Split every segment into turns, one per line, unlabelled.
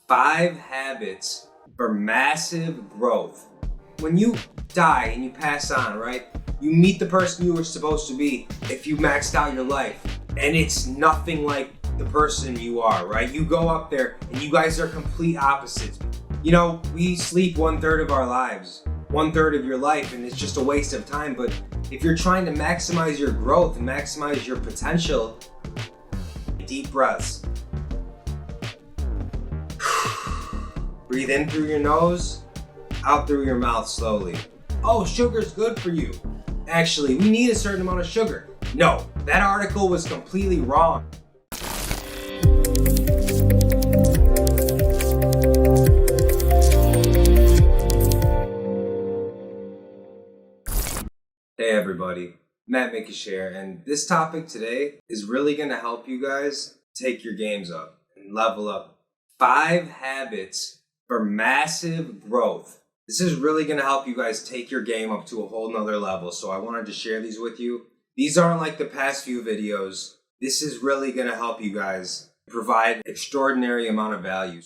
5 habits for massive growth. When you die and you pass on, right? You meet the person you were supposed to be if you maxed out your life. And it's nothing like the person you are, right? You go up there and you guys are complete opposites. You know, we sleep 1/3 of our lives, 1/3 of your life, and it's just a waste of time. But if you're trying to maximize your growth and maximize your potential, deep breaths. Breathe in through your nose, out through your mouth slowly. Oh, sugar's good for you. Actually, we need a certain amount of sugar. No, that article was completely wrong. Hey everybody, Mikesh here, and this topic today is really going to help you guys take your games up and level up. 5 habits for massive growth. This is really going to help you guys take your game up to a whole nother level, so I wanted to share these with you. These aren't like the past few videos. This is really going to help you guys provide extraordinary amount of value.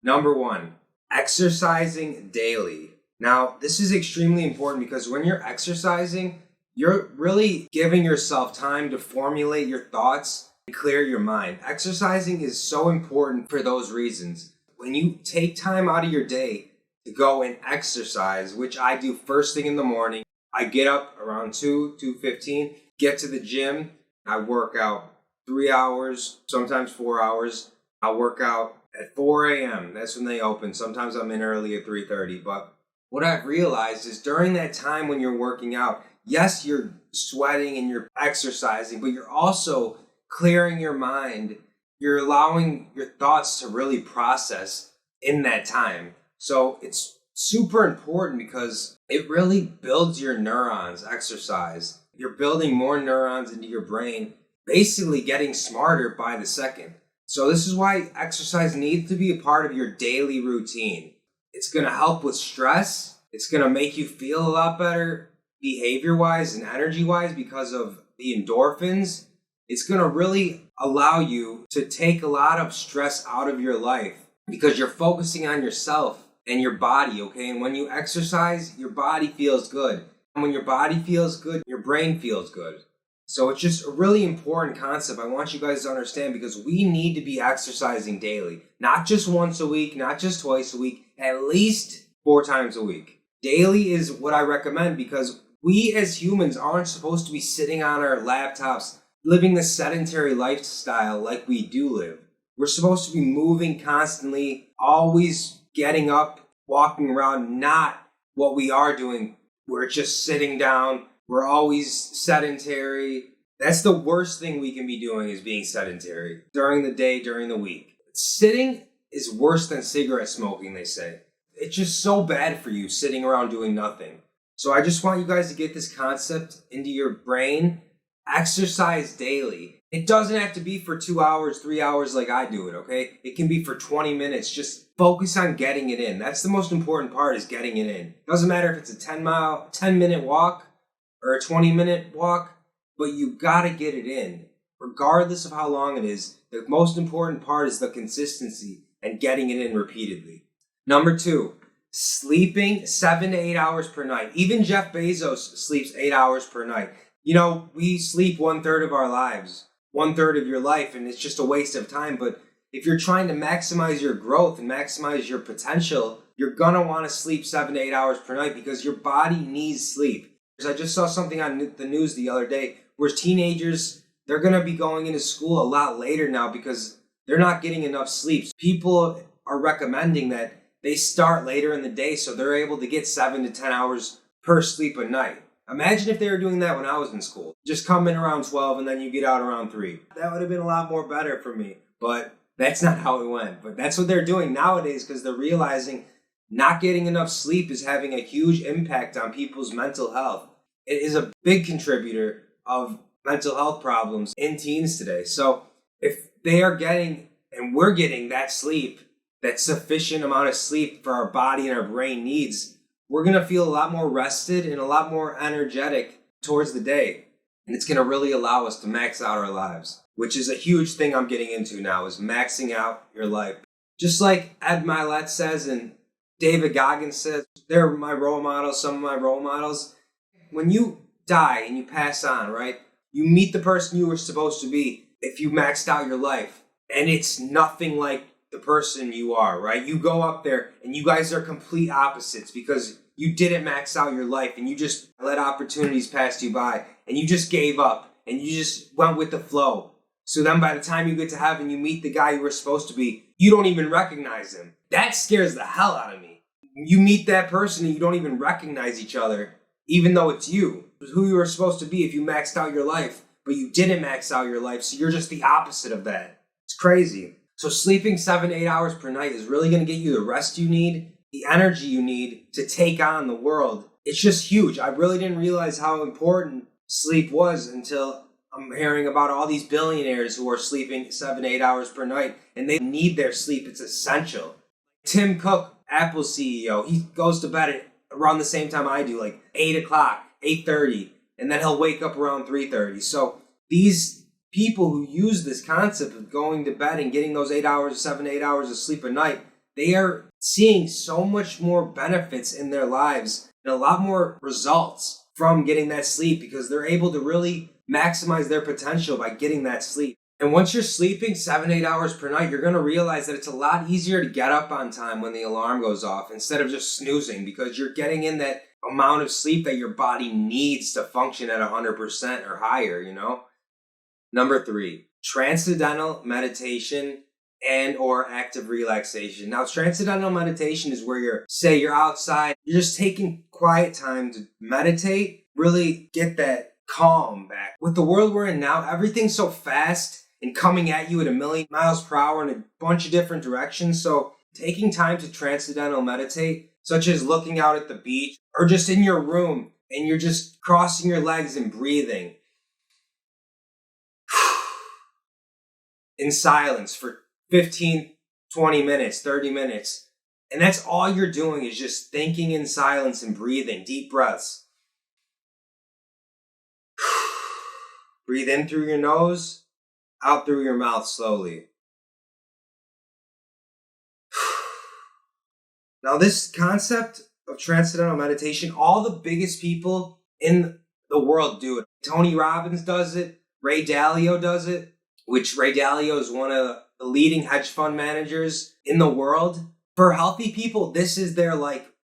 Number 1, exercising daily. Now, this is extremely important because when you're exercising, you're really giving yourself time to formulate your thoughts and clear your mind. Exercising is so important for those reasons. When you take time out of your day to go and exercise, which I do first thing in the morning, I get up around 2:15, get to the gym, I work out 3 hours, sometimes 4 hours. I'll work out at 4 a.m. That's when they open. Sometimes I'm in early at 3:30, but what I've realized is during that time when you're working out, yes, you're sweating and you're exercising, but you're also clearing your mind. You're allowing your thoughts to really process in that time. So it's super important because it really builds your neurons, exercise. You're building more neurons into your brain, basically getting smarter by the second. So this is why exercise needs to be a part of your daily routine. It's going to help with stress. It's going to make you feel a lot better behavior-wise and energy-wise because of the endorphins. It's going to really allow you to take a lot of stress out of your life because you're focusing on yourself and your body, okay? And when you exercise, your body feels good. And when your body feels good, your brain feels good. So it's just a really important concept I want you guys to understand because we need to be exercising daily. Not just once a week, not just twice a week, at least 4 times a week. Daily is what I recommend because we as humans aren't supposed to be sitting on our laptops living the sedentary lifestyle like we do live. We're supposed to be moving constantly, always getting up, walking around, not what we are doing. We're just sitting down. We're always sedentary. That's the worst thing we can be doing is being sedentary during the day, during the week. Sitting is worse than cigarette smoking, they say. It's just so bad for you sitting around doing nothing. So I just want you guys to get this concept into your brain. Exercise daily. It doesn't have to be for 2 hours, 3 hours like I do it, okay? It can be for 20 minutes. Just focus on getting it in. That's the most important part is getting it in. Doesn't matter if it's a 10-minute walk or a 20-minute walk, but you gotta get it in. Regardless of how long it is, the most important part is the consistency and getting it in repeatedly. Number 2, sleeping 7 to 8 hours per night. Even Jeff Bezos sleeps 8 hours per night. You know, we sleep 1/3 of our lives, 1/3 of your life, and it's just a waste of time. But if you're trying to maximize your growth and maximize your potential, you're gonna wanna sleep 7 to 8 hours per night because your body needs sleep. I just saw something on the news the other day where teenagers, they're gonna be going into school a lot later now because they're not getting enough sleep. People are recommending that they start later in the day so they're able to get 7 to 10 hours per sleep a night. Imagine if they were doing that when I was in school. Just come in around 12 and then you get out around 3. That would have been a lot more better for me. But that's not how it went. But that's what they're doing nowadays because they're realizing not getting enough sleep is having a huge impact on people's mental health. It is a big contributor of mental health problems in teens today. So if they are getting, and we're getting that sleep, that sufficient amount of sleep for our body and our brain needs, we're going to feel a lot more rested and a lot more energetic towards the day. And it's going to really allow us to max out our lives, which is a huge thing I'm getting into now, is maxing out your life. Just like Ed Milet says and David Goggins says, they're my role models, some of my role models. When you die and you pass on, right? You meet the person you were supposed to be if you maxed out your life. And it's nothing like the person you are, right? You go up there and you guys are complete opposites because you didn't max out your life and you just let opportunities pass you by and you just gave up and you just went with the flow. So then by the time you get to heaven, you meet the guy you were supposed to be. You don't even recognize him. That scares the hell out of me. You meet that person and you don't even recognize each other, even though it's you. It's who you were supposed to be if you maxed out your life, but you didn't max out your life, so you're just the opposite of that. It's crazy. So sleeping 7 to 8 hours per night is really going to get you the rest you need, the energy you need to take on the world. It's just huge. I really didn't realize how important sleep was until I'm hearing about all these billionaires who are sleeping 7 to 8 hours per night, and they need their sleep. It's essential. Tim Cook, Apple CEO, he goes to bed at around the same time I do, like 8 o'clock, 8:30, and then he'll wake up around 3:30. So these people who use this concept of going to bed and getting those 8 hours, 7 to 8 hours of sleep a night, they are seeing so much more benefits in their lives and a lot more results from getting that sleep because they're able to really maximize their potential by getting that sleep. And once you're sleeping 7 to 8 hours per night, you're going to realize that it's a lot easier to get up on time when the alarm goes off instead of just snoozing because you're getting in that amount of sleep that your body needs to function at 100% or higher, you know? Number 3, transcendental meditation and or active relaxation. Now, transcendental meditation is where you're outside, you're just taking quiet time to meditate, really get that calm back. With the world we're in now, everything's so fast and coming at you at 1,000,000 miles per hour in a bunch of different directions. So taking time to transcendental meditate, such as looking out at the beach or just in your room and you're just crossing your legs and breathing in silence for 15, 20 minutes, 30 minutes. And that's all you're doing is just thinking in silence and breathing, deep breaths. Breathe in through your nose, out through your mouth slowly. Now, this concept of transcendental meditation, all the biggest people in the world do it. Tony Robbins does it. Ray Dalio does it, which Ray Dalio is one of the leading hedge fund managers in the world. For healthy people, this is their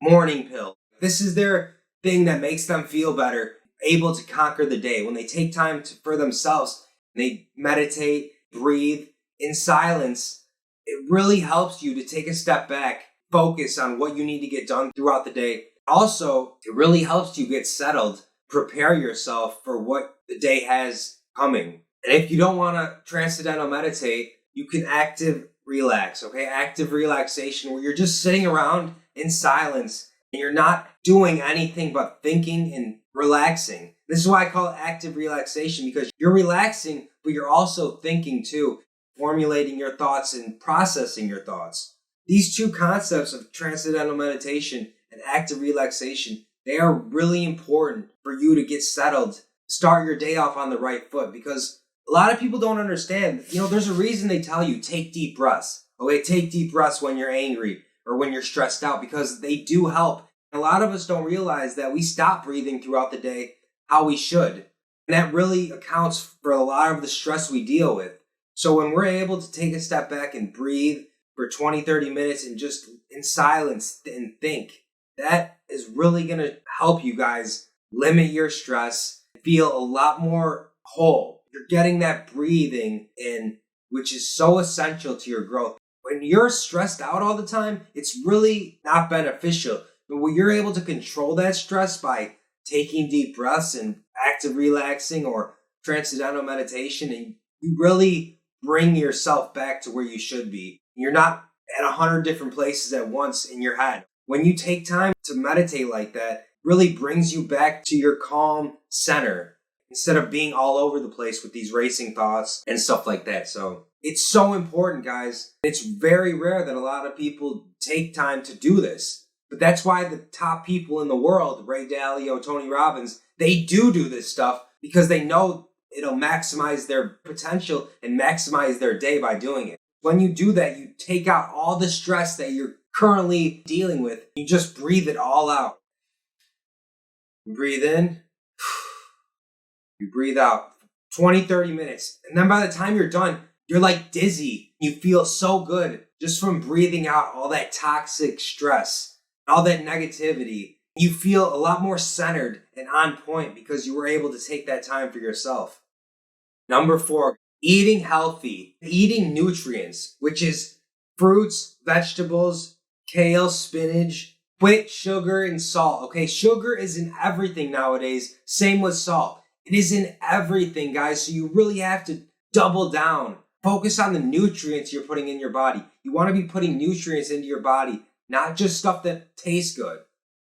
morning pill. This is their thing that makes them feel better, able to conquer the day. When they take time for themselves, they meditate, breathe in silence, it really helps you to take a step back, focus on what you need to get done throughout the day. Also, it really helps you get settled, prepare yourself for what the day has coming. And if you don't want to transcendental meditate, you can active relax, okay? Active relaxation, where you're just sitting around in silence and you're not doing anything but thinking and relaxing. This is why I call it active relaxation, because you're relaxing, but you're also thinking too, formulating your thoughts and processing your thoughts. These two concepts of transcendental meditation and active relaxation, they are really important for you to get settled, start your day off on the right foot, because a lot of people don't understand. There's a reason they tell you take deep breaths. Okay, take deep breaths when you're angry or when you're stressed out, because they do help. A lot of us don't realize that we stop breathing throughout the day how we should. And that really accounts for a lot of the stress we deal with. So when we're able to take a step back and breathe for 20, 30 minutes and just in silence and think, that is really going to help you guys limit your stress, feel a lot more whole. You're getting that breathing in, which is so essential to your growth. When you're stressed out all the time, it's really not beneficial. But when you're able to control that stress by taking deep breaths and active relaxing or transcendental meditation, and you really bring yourself back to where you should be. You're not at 100 different places at once in your head. When you take time to meditate like that, it really brings you back to your calm center instead of being all over the place with these racing thoughts and stuff like that. So it's so important, guys. It's very rare that a lot of people take time to do this. But that's why the top people in the world, Ray Dalio, Tony Robbins, they do this stuff because they know it'll maximize their potential and maximize their day by doing it. When you do that, you take out all the stress that you're currently dealing with. You just breathe it all out. You breathe in, you breathe out 20, 30 minutes. And then by the time you're done, you're like dizzy. You feel so good just from breathing out all that toxic stress, all that negativity. You feel a lot more centered and on point because you were able to take that time for yourself. Number 4, eating healthy, eating nutrients, which is fruits, vegetables, kale, spinach. Quit sugar and salt. Okay, sugar is in everything nowadays. Same with salt. It is in everything, guys. So you really have to double down. Focus on the nutrients you're putting in your body. You want to be putting nutrients into your body, not just stuff that tastes good.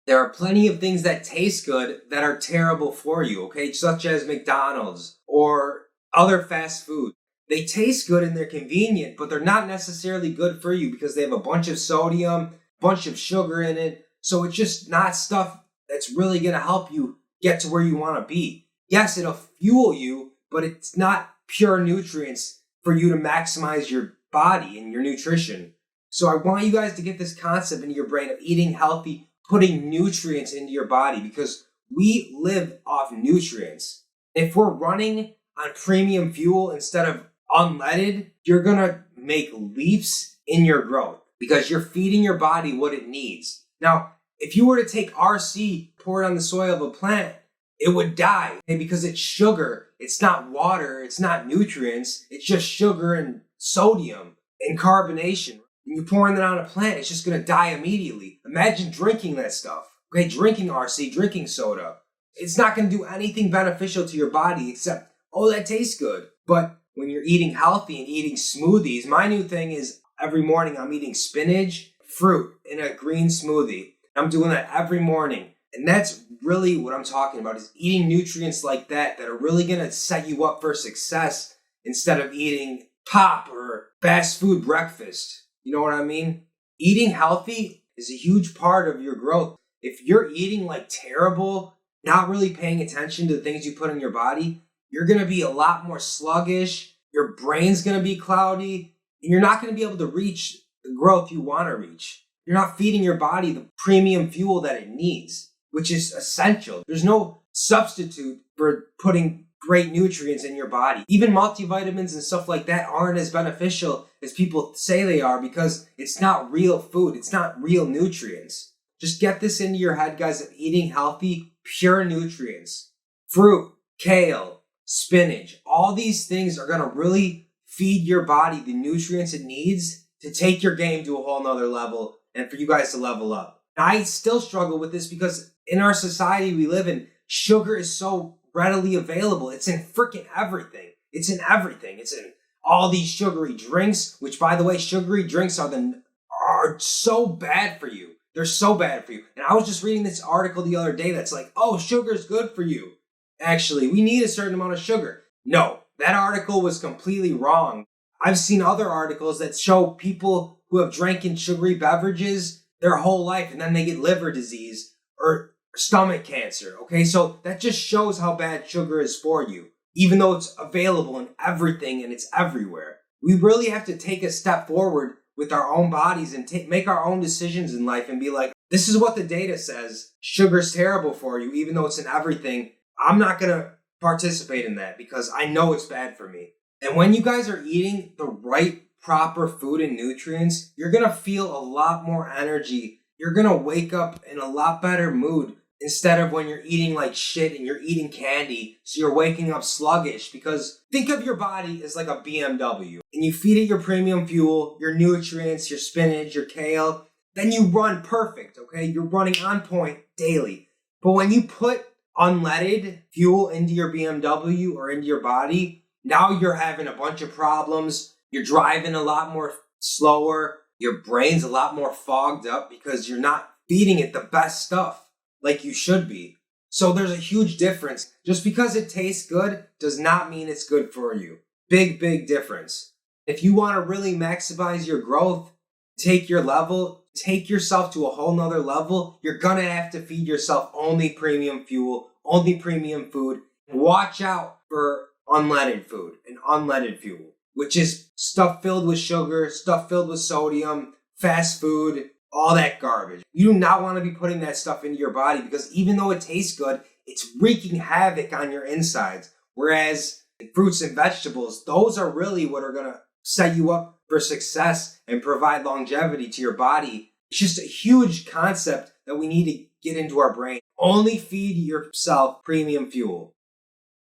There are plenty of things that taste good that are terrible for you, okay? Such as McDonald's or other fast food. They taste good and they're convenient, but they're not necessarily good for you because they have a bunch of sodium, bunch of sugar in it. So it's just not stuff that's really going to help you get to where you want to be. Yes, it'll fuel you, but it's not pure nutrients for you to maximize your body and your nutrition. So I want you guys to get this concept into your brain of eating healthy, putting nutrients into your body, because we live off nutrients. If we're running on premium fuel instead of unleaded, you're going to make leaps in your growth because you're feeding your body what it needs. Now, if you were to take RC, pour it on the soil of a plant, it would die, okay? Because it's sugar. It's not water. It's not nutrients. It's just sugar and sodium and carbonation. When you're pouring that on a plant, it's just going to die immediately. Imagine drinking that stuff. Okay, drinking RC, drinking soda. It's not going to do anything beneficial to your body except, oh, that tastes good. But when you're eating healthy and eating smoothies, my new thing is every morning I'm eating spinach, fruit in a green smoothie. I'm doing that every morning. And that's really what I'm talking about, is eating nutrients like that are really going to set you up for success instead of eating pop or fast food breakfast. You know what I mean? Eating healthy is a huge part of your growth. If you're eating like terrible, not really paying attention to the things you put in your body, you're going to be a lot more sluggish. Your brain's going to be cloudy, and you're not going to be able to reach the growth you want to reach. You're not feeding your body the premium fuel that it needs, which is essential. There's no substitute for putting great nutrients in your body. Even multivitamins and stuff like that aren't as beneficial as people say they are because it's not real food. It's not real nutrients. Just get this into your head, guys, of eating healthy, pure nutrients. Fruit, kale, spinach, all these things are going to really feed your body the nutrients it needs to take your game to a whole nother level and for you guys to level up. I still struggle with this because in our society we live in, sugar is so readily available. It's in freaking everything. It's in everything. It's in all these sugary drinks, which, by the way, sugary drinks are so bad for you. They're so bad for you. And I was just reading this article the other day that's like, oh, sugar's good for you. Actually, we need a certain amount of sugar. No, that article was completely wrong. I've seen other articles that show people who have drank sugary beverages their whole life and then they get liver disease or stomach cancer. Okay, so that just shows how bad sugar is for you, even though it's available in everything and it's everywhere. We really have to take a step forward with our own bodies and make our own decisions in life and be like, this is what the data says. Sugar's terrible for you, even though it's in everything. I'm not going to participate in that because I know it's bad for me. And when you guys are eating the right, proper food and nutrients, you're going to feel a lot more energy. You're going to wake up in a lot better mood instead of when you're eating like shit and you're eating candy. So you're waking up sluggish, because think of your body as like a BMW and you feed it your premium fuel, your nutrients, your spinach, your kale. Then you run perfect, okay? You're running on point daily. But when you put unleaded fuel into your BMW or into your body, now you're having a bunch of problems. You're driving a lot more slower. Your brain's a lot more fogged up because you're not feeding it the best stuff like you should be. So there's a huge difference. Just because it tastes good does not mean it's good for you. Big, big difference. If you want to really maximize your growth, take yourself to a whole nother level, you're going to have to feed yourself only premium fuel, only premium food. Watch out for unleaded food and unleaded fuel. which is stuff filled with sugar, stuff filled with sodium, fast food, all that garbage. You do not want to be putting that stuff into your body because even though it tastes good, it's wreaking havoc on your insides. Whereas fruits and vegetables, those are really what are going to set you up for success and provide longevity to your body. It's just a huge concept that we need to get into our brain. Only feed yourself premium fuel.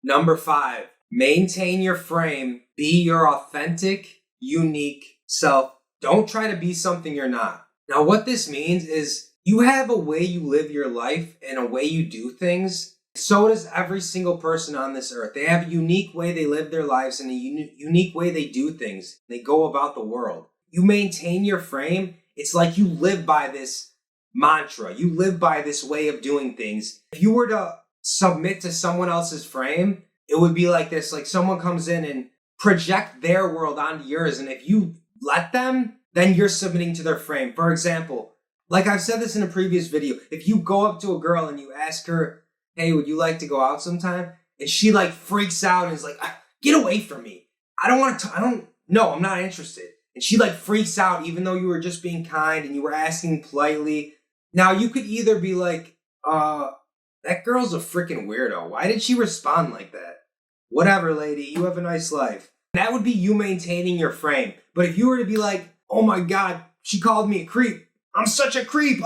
Number 5, maintain your frame. Be your authentic, unique self. Don't try to be something you're not. Now, what this means is you have a way you live your life and a way you do things. So does every single person on this earth. They have a unique way they live their lives and a unique way they do things. They go about the world. You maintain your frame. It's like you live by this mantra. You live by this way of doing things. If you were to submit to someone else's frame, it would be like this. Like someone comes in and project their world onto yours. And if you let them, then you're submitting to their frame. For example, like I've said this in a previous video, if you go up to a girl and you ask her, hey, would you like to go out sometime? And she like freaks out and is like, get away from me. No, I'm not interested. And she like freaks out even though you were just being kind and you were asking politely. Now you could either be like, that girl's a freaking weirdo. Why did she respond like that? Whatever, lady, you have a nice life. That would be you maintaining your frame. But if you were to be like, oh my God, she called me a creep. I'm such a creep.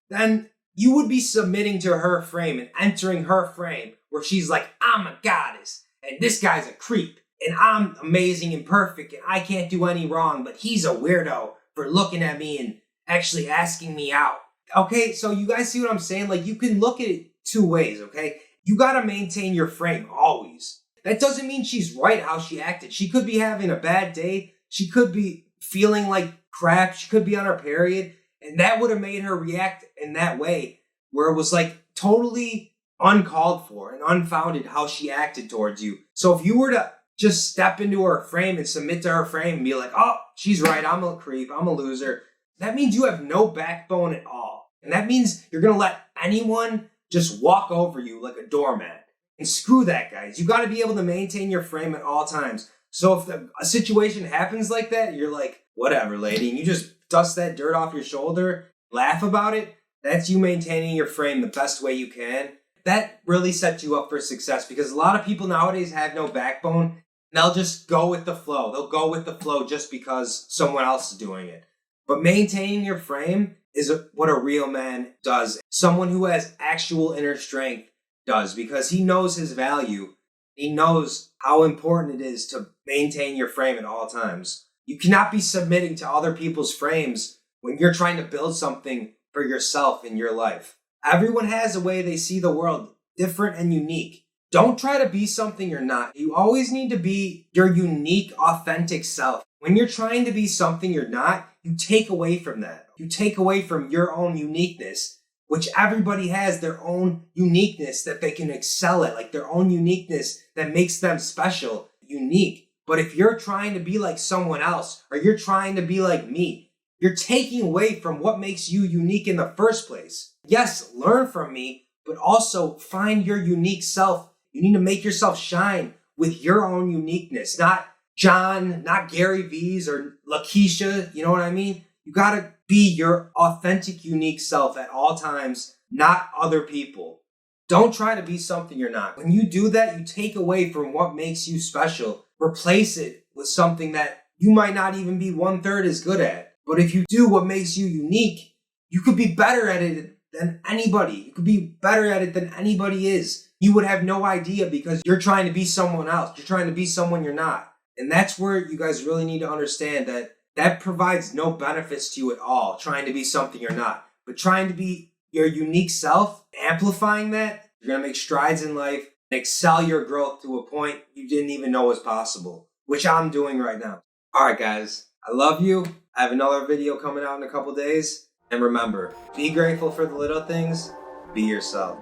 Then you would be submitting to her frame and entering her frame where she's like, I'm a goddess and this guy's a creep and I'm amazing and perfect and I can't do any wrong, but he's a weirdo for looking at me and actually asking me out. Okay, so you guys see what I'm saying? Like you can look at it two ways, okay? You gotta maintain your frame always. That doesn't mean she's right how she acted. She could be having a bad day. She could be feeling like crap. She could be on her period. And that would have made her react in that way where it was like totally uncalled for and unfounded how she acted towards you. So if you were to just step into her frame and submit to her frame and be like, oh, she's right, I'm a creep, I'm a loser, that means you have no backbone at all. And that means you're going to let anyone just walk over you like a doormat. And screw that, guys. You got to be able to maintain your frame at all times. So if a situation happens like that, you're like, whatever, lady, and you just dust that dirt off your shoulder, laugh about it, that's you maintaining your frame the best way you can. That really sets you up for success because a lot of people nowadays have no backbone. And they'll just go with the flow. They'll go with the flow just because someone else is doing it. But maintaining your frame is what a real man does. Someone who has actual inner strength does because he knows his value. He knows how important it is to maintain your frame at all times. You cannot be submitting to other people's frames when you're trying to build something for yourself in your life. Everyone has a way they see the world, different and unique. Don't try to be something you're not. You always need to be your unique, authentic self. When you're trying to be something you're not, you take away from that. You take away from your own uniqueness, which everybody has their own uniqueness that they can excel at, like their own uniqueness that makes them special, unique. But if you're trying to be like someone else, or you're trying to be like me, you're taking away from what makes you unique in the first place. Yes, learn from me, but also find your unique self. You need to make yourself shine with your own uniqueness, not John, not Gary V's or Lakeisha, you know what I mean? You gotta be your authentic, unique self at all times, not other people. Don't try to be something you're not. When you do that, you take away from what makes you special. Replace it with something that you might not even be 1/3 as good at. But if you do what makes you unique, you could be better at it than anybody. You could be better at it than anybody is. You would have no idea because you're trying to be someone else. You're trying to be someone you're not. And that's where you guys really need to understand that provides no benefits to you at all, trying to be something you're not. But trying to be your unique self, amplifying that, you're going to make strides in life and excel your growth to a point you didn't even know was possible, which I'm doing right now. All right, guys, I love you. I have another video coming out in a couple days. And remember, be grateful for the little things. Be yourself.